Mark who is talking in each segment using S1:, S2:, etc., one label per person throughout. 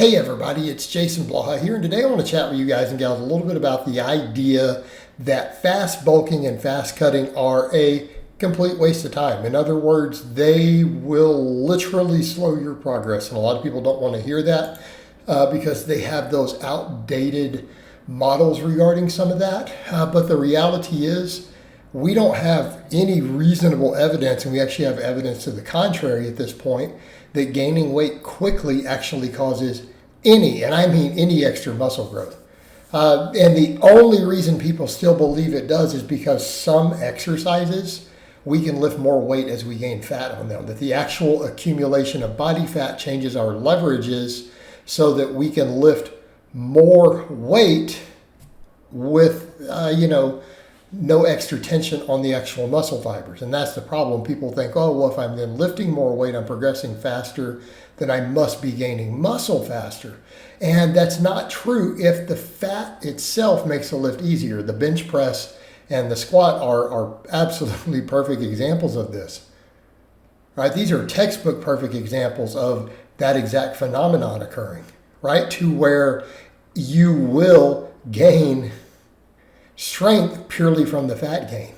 S1: Hey everybody, it's Jason Blaha here, and today I want to chat with you guys and gals a little bit about the idea that fast bulking and fast cutting are a complete waste of time. In other words, they will literally slow your progress, and a lot of people don't want to hear that because they have those outdated models regarding some of that. But the reality is, we don't have any reasonable evidence, and we actually have evidence to the contrary at this point, that gaining weight quickly actually causes any, and I mean any, extra muscle growth. And the only reason people still believe it does is because some exercises, we can lift more weight as we gain fat on them, that the actual accumulation of body fat changes our leverages so that we can lift more weight with, no extra tension on the actual muscle fibers. And that's the problem. People think, oh, well, if I'm then lifting more weight, I'm progressing faster, then I must be gaining muscle faster. And that's not true if the fat itself makes the lift easier. The bench press and the squat are absolutely perfect examples of this. Right? These are textbook perfect examples of that exact phenomenon occurring, right? To where you will gain strength purely from the fat gain.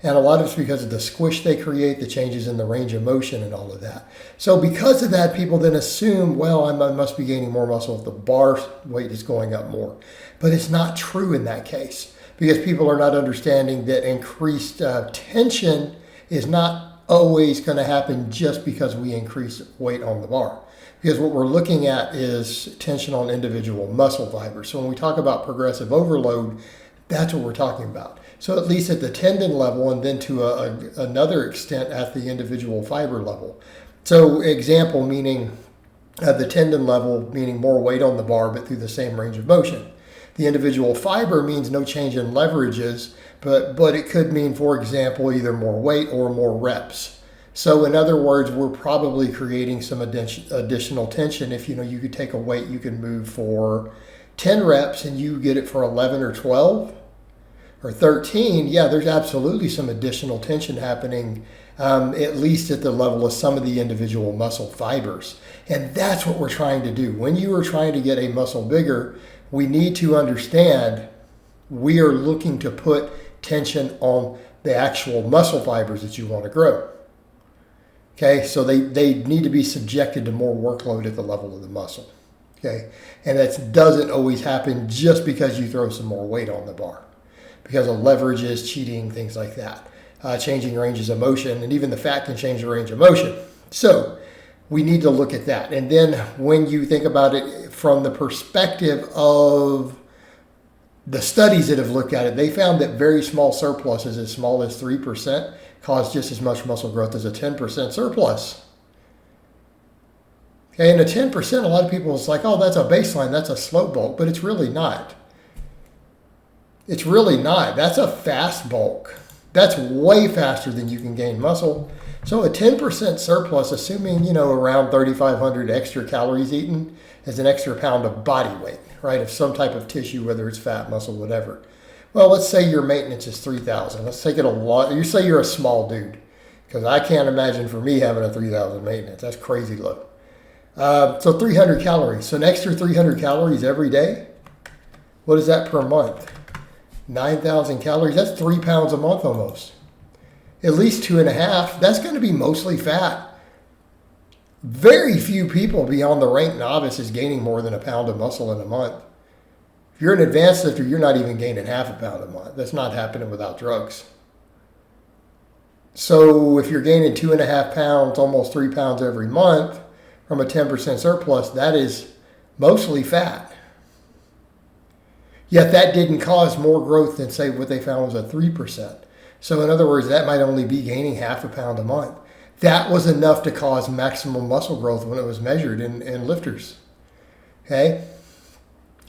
S1: And a lot of it's because of the squish they create, the changes in the range of motion and all of that. So because of that, people then assume, well, I must be gaining more muscle if the bar weight is going up more. But it's not true in that case, because people are not understanding that increased tension is not always going to happen just because we increase weight on the bar. Because what we're looking at is tension on individual muscle fibers. So when we talk about progressive overload, that's what we're talking about. So at least at the tendon level, and then to another extent at the individual fiber level. So example, meaning at the tendon level, meaning more weight on the bar, but through the same range of motion. The individual fiber means no change in leverages, but it could mean, for example, either more weight or more reps. So in other words, we're probably creating some additional tension. If you could take a weight you can move for 10 reps and you get it for 11 or 12 or 13, yeah, there's absolutely some additional tension happening, at least at the level of some of the individual muscle fibers. And that's what we're trying to do. When you are trying to get a muscle bigger, we need to understand we are looking to put tension on the actual muscle fibers that you want to grow. Okay, so they need to be subjected to more workload at the level of the muscle. Okay, and that doesn't always happen just because you throw some more weight on the bar, because of leverages, cheating, things like that, changing ranges of motion, and even the fat can change the range of motion. So we need to look at that. And then when you think about it from the perspective of the studies that have looked at it, they found that very small surpluses, as small as 3%, cause just as much muscle growth as a 10% surplus. Okay, and a 10%, a lot of people is like, oh, that's a baseline, that's a slow bulk, but it's really not. It's really not. That's a fast bulk. That's way faster than you can gain muscle. So a 10% surplus, assuming, around 3,500 extra calories eaten, is an extra pound of body weight, right, of some type of tissue, whether it's fat, muscle, whatever. Well, let's say your maintenance is 3,000. Let's take it a lot. You say you're a small dude, because I can't imagine for me having a 3,000 maintenance. That's crazy low. So 300 calories. So an extra 300 calories every day. What is that per month? 9,000 calories. That's 3 pounds a month almost. At least 2.5. That's going to be mostly fat. Very few people beyond the rank novice is gaining more than a pound of muscle in a month. If you're an advanced lifter, you're not even gaining half a pound a month. That's not happening without drugs. So if you're gaining 2.5 pounds, almost 3 pounds every month, from a 10% surplus, that is mostly fat. Yet that didn't cause more growth than, say, what they found was a 3%. So in other words, that might only be gaining half a pound a month. That was enough to cause maximum muscle growth when it was measured in lifters. Okay?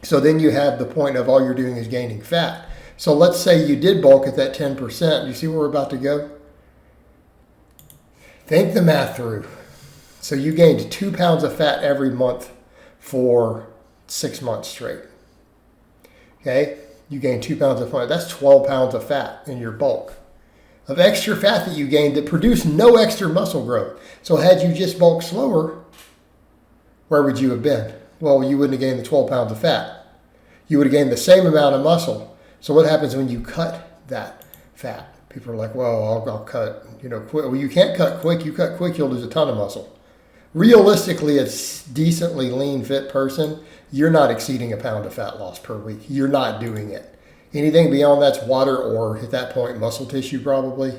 S1: So then you have the point of all you're doing is gaining fat. So let's say you did bulk at that 10%. You see where we're about to go? Think the math through. So you gained 2 pounds of fat every month for 6 months straight. Okay? You gained 2 pounds of fat. That's 12 pounds of fat in your bulk. Of extra fat that you gained that produced no extra muscle growth. So had you just bulked slower, where would you have been? Well, you wouldn't have gained the 12 pounds of fat. You would have gained the same amount of muscle. So what happens when you cut that fat? People are like, well, I'll cut, quick. Well, you can't cut quick. You cut quick, you'll lose a ton of muscle. Realistically, a decently lean, fit person, you're not exceeding a pound of fat loss per week. You're not doing it. Anything beyond that's water or, at that point, muscle tissue probably.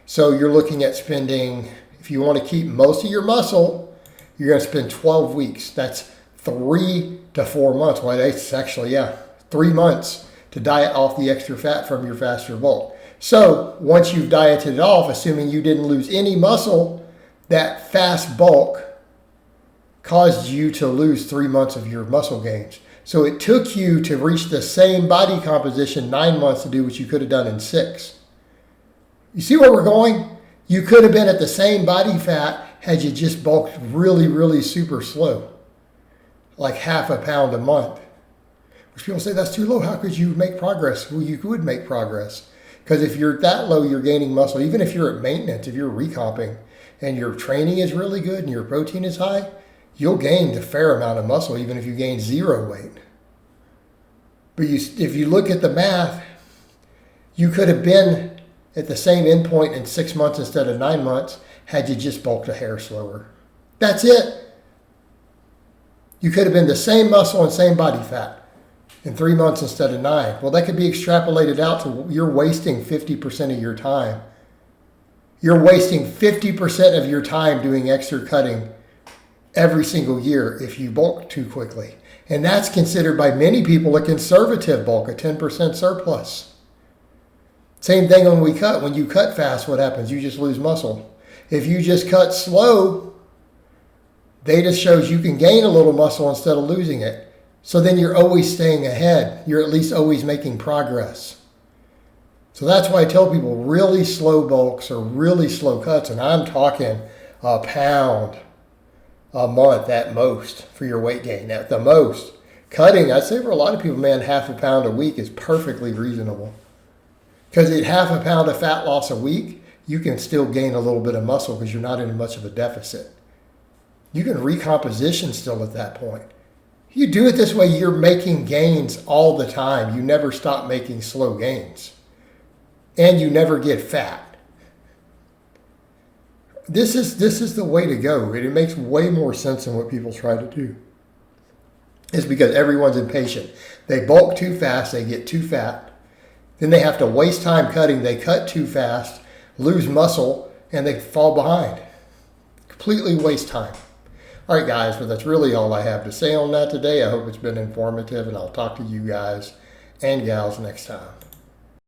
S1: So you're looking at spending, if you want to keep most of your muscle, you're going to spend 12 weeks. That's 3 to 4 months. Well, it's actually, 3 months to diet off the extra fat from your faster bulk. So once you've dieted it off, assuming you didn't lose any muscle, that fast bulk caused you to lose 3 months of your muscle gains. So it took you to reach the same body composition 9 months to do what you could have done in 6. You see where we're going? You could have been at the same body fat had you just bulked really, really super slow, like half a pound a month. Which people say that's too low. How could you make progress? Well, you would make progress. Because if you're that low, you're gaining muscle. Even if you're at maintenance, if you're recomping and your training is really good and your protein is high, you'll gain a fair amount of muscle even if you gain 0 weight. But if you look at the math, you could have been at the same endpoint in 6 months instead of 9 months had you just bulked a hair slower. That's it. You could have been the same muscle and same body fat in 3 months instead of 9. Well, that could be extrapolated out to you're wasting 50% of your time. You're wasting 50% of your time doing extra cutting every single year if you bulk too quickly. And that's considered by many people a conservative bulk, a 10% surplus. Same thing when we cut. When you cut fast, what happens? You just lose muscle. If you just cut slow, data shows you can gain a little muscle instead of losing it. So then you're always staying ahead. You're at least always making progress. So that's why I tell people really slow bulks or really slow cuts, and I'm talking a pound a month at most for your weight gain, at the most. Cutting, I'd say for a lot of people, man, half a pound a week is perfectly reasonable. Because at half a pound of fat loss a week, you can still gain a little bit of muscle because you're not in much of a deficit. You can recomposition still at that point. You do it this way, you're making gains all the time. You never stop making slow gains. And you never get fat. This is the way to go. It makes way more sense than what people try to do. It's because everyone's impatient. They bulk too fast, they get too fat. Then they have to waste time cutting. They cut too fast, lose muscle, and they fall behind. Completely waste time. All right, guys, but that's really all I have to say on that today. I hope it's been informative, and I'll talk to you guys and gals next time.